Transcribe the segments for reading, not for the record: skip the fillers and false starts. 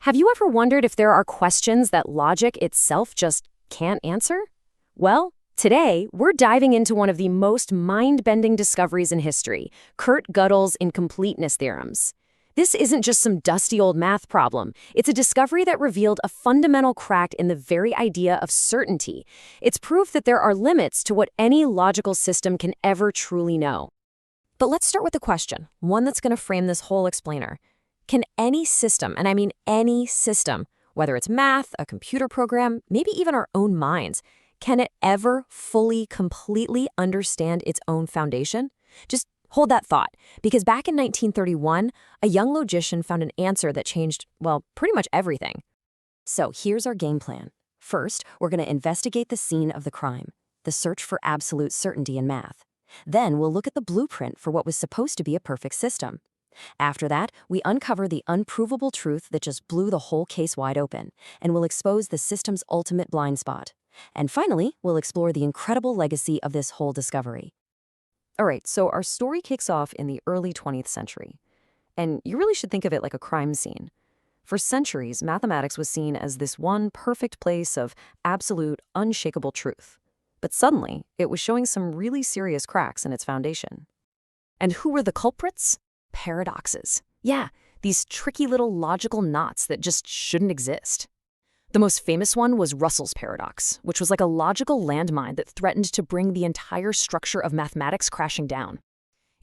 Have you ever wondered if there are questions that logic itself just can't answer? Well, today we're diving into one of the most mind-bending discoveries in history, Kurt Gödel's Incompleteness Theorems. This isn't just some dusty old math problem. It's a discovery that revealed a fundamental crack in the very idea of certainty. It's proof that there are limits to what any logical system can ever truly know. But let's start with a question, one that's going to frame this whole explainer. Can any system, and I mean any system, whether it's math, a computer program, maybe even our own minds, can it ever fully, completely understand its own foundation? Just hold that thought, because back in 1931, a young logician found an answer that changed, well, pretty much everything. So here's our game plan. First, we're going to investigate the scene of the crime, the search for absolute certainty in math. Then we'll look at the blueprint for what was supposed to be a perfect system. After that, we uncover the unprovable truth that just blew the whole case wide open, and we'll expose the system's ultimate blind spot. And finally, we'll explore the incredible legacy of this whole discovery. All right, so our story kicks off in the early 20th century. And you really should think of it like a crime scene. For centuries, mathematics was seen as this one perfect place of absolute, unshakable truth. But suddenly, it was showing some really serious cracks in its foundation. And who were the culprits? Paradoxes. Yeah, these tricky little logical knots that just shouldn't exist. The most famous one was Russell's paradox, which was like a logical landmine that threatened to bring the entire structure of mathematics crashing down.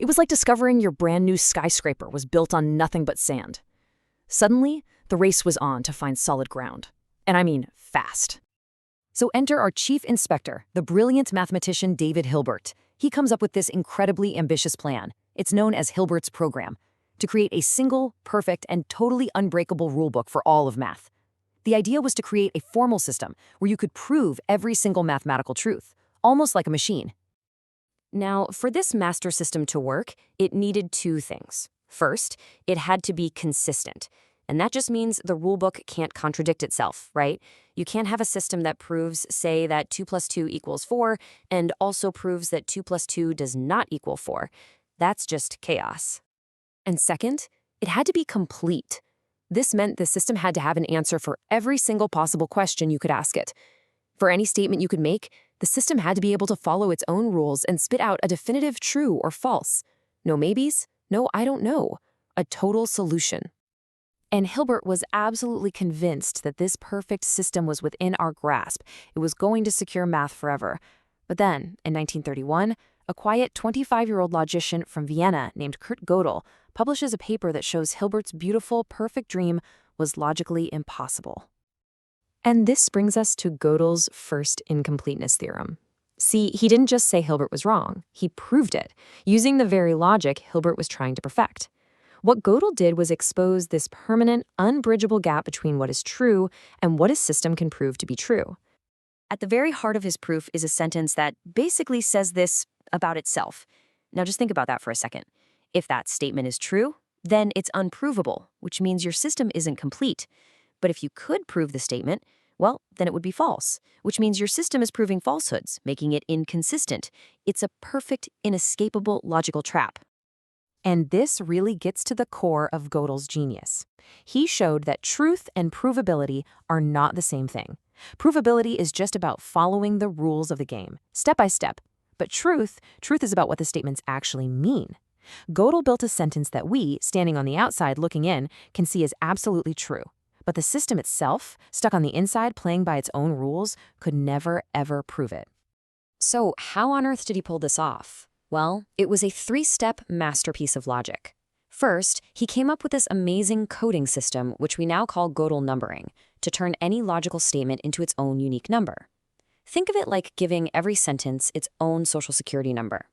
It was like discovering your brand new skyscraper was built on nothing but sand. Suddenly, the race was on to find solid ground. And I mean fast. So enter our chief inspector, the brilliant mathematician David Hilbert. He comes up with this incredibly ambitious plan. It's known as Hilbert's program, to create a single, perfect, and totally unbreakable rulebook for all of math. The idea was to create a formal system where you could prove every single mathematical truth, almost like a machine. Now, for this master system to work, it needed two things. First, it had to be consistent. And that just means the rulebook can't contradict itself, right? You can't have a system that proves, say, that 2 plus 2 equals 4, and also proves that 2 plus 2 does not equal 4. That's just chaos. And second, it had to be complete. This meant the system had to have an answer for every single possible question you could ask it. For any statement you could make, the system had to be able to follow its own rules and spit out a definitive true or false. No maybes, no I don't know. A total solution. And Hilbert was absolutely convinced that this perfect system was within our grasp. It was going to secure math forever. But then, in 1931, a quiet 25-year-old logician from Vienna named Kurt Gödel publishes a paper that shows Hilbert's beautiful, perfect dream was logically impossible. And this brings us to Gödel's First Incompleteness Theorem. See, he didn't just say Hilbert was wrong. He proved it, using the very logic Hilbert was trying to perfect. What Gödel did was expose this permanent, unbridgeable gap between what is true and what a system can prove to be true. At the very heart of his proof is a sentence that basically says this about itself. Now just think about that for a second. If that statement is true, then it's unprovable, which means your system isn't complete. But if you could prove the statement, well, then it would be false, which means your system is proving falsehoods, making it inconsistent. It's a perfect, inescapable logical trap. And this really gets to the core of Gödel's genius. He showed that truth and provability are not the same thing. Provability is just about following the rules of the game, step by step. But truth is about what the statements actually mean. Gödel built a sentence that we, standing on the outside looking in, can see as absolutely true. But the system itself, stuck on the inside playing by its own rules, could never, ever prove it. So how on earth did he pull this off? Well, it was a three-step masterpiece of logic. First, he came up with this amazing coding system, which we now call Gödel numbering, to turn any logical statement into its own unique number. Think of it like giving every sentence its own social security number.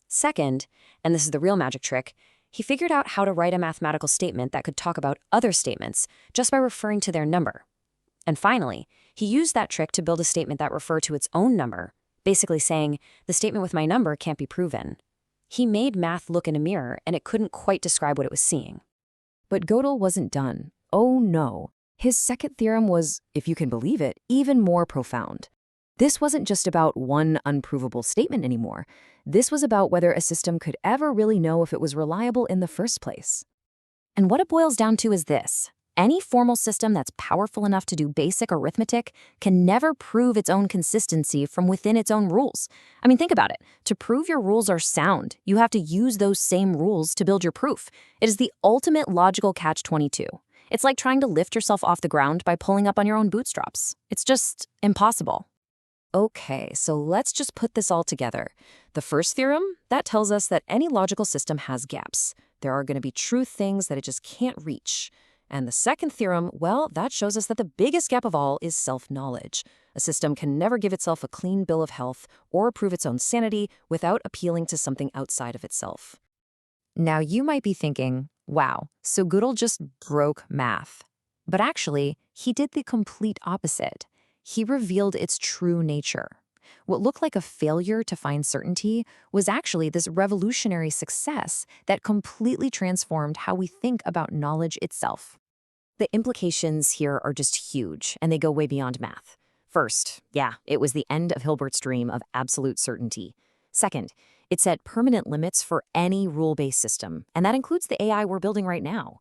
Second, and this is the real magic trick, he figured out how to write a mathematical statement that could talk about other statements just by referring to their number. And finally, he used that trick to build a statement that referred to its own number, basically saying, the statement with my number can't be proven. He made math look in a mirror, and it couldn't quite describe what it was seeing. But Gödel wasn't done. Oh no. His second theorem was, if you can believe it, even more profound. This wasn't just about one unprovable statement anymore. This was about whether a system could ever really know if it was reliable in the first place. And what it boils down to is this. Any formal system that's powerful enough to do basic arithmetic can never prove its own consistency from within its own rules. I mean, think about it. To prove your rules are sound, you have to use those same rules to build your proof. It is the ultimate logical catch-22. It's like trying to lift yourself off the ground by pulling up on your own bootstraps. It's just impossible. Okay, so let's just put this all together. The first theorem, that tells us that any logical system has gaps. There are going to be true things that it just can't reach. And the second theorem, well, that shows us that the biggest gap of all is self-knowledge. A system can never give itself a clean bill of health or prove its own sanity without appealing to something outside of itself. Now you might be thinking, wow, so Gödel just broke math. But actually, he did the complete opposite. He revealed its true nature. What looked like a failure to find certainty was actually this revolutionary success that completely transformed how we think about knowledge itself. The implications here are just huge, and they go way beyond math. First, yeah, it was the end of Hilbert's dream of absolute certainty. Second, it set permanent limits for any rule-based system, and that includes the AI we're building right now.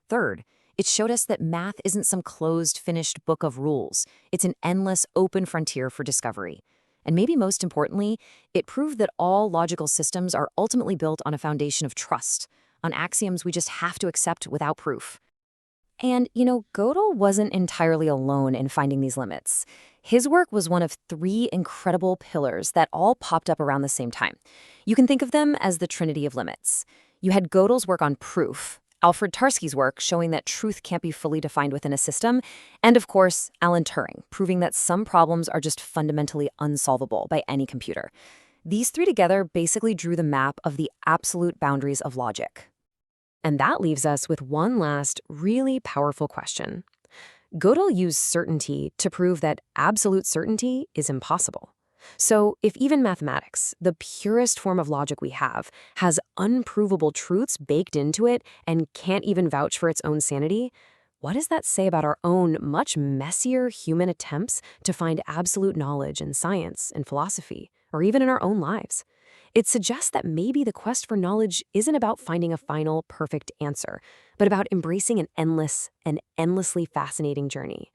Third, it showed us that math isn't some closed, finished book of rules. It's an endless, open frontier for discovery. And maybe most importantly, it proved that all logical systems are ultimately built on a foundation of trust, on axioms we just have to accept without proof. And, Gödel wasn't entirely alone in finding these limits. His work was one of 3 incredible pillars that all popped up around the same time. You can think of them as the trinity of limits. You had Gödel's work on proof, Alfred Tarski's work showing that truth can't be fully defined within a system, and of course, Alan Turing, proving that some problems are just fundamentally unsolvable by any computer. These 3 together basically drew the map of the absolute boundaries of logic. And that leaves us with one last, really powerful question. Gödel used certainty to prove that absolute certainty is impossible. So if even mathematics, the purest form of logic we have, has unprovable truths baked into it and can't even vouch for its own sanity, what does that say about our own much messier human attempts to find absolute knowledge in science and philosophy, or even in our own lives? It suggests that maybe the quest for knowledge isn't about finding a final, perfect answer, but about embracing an endlessly fascinating journey.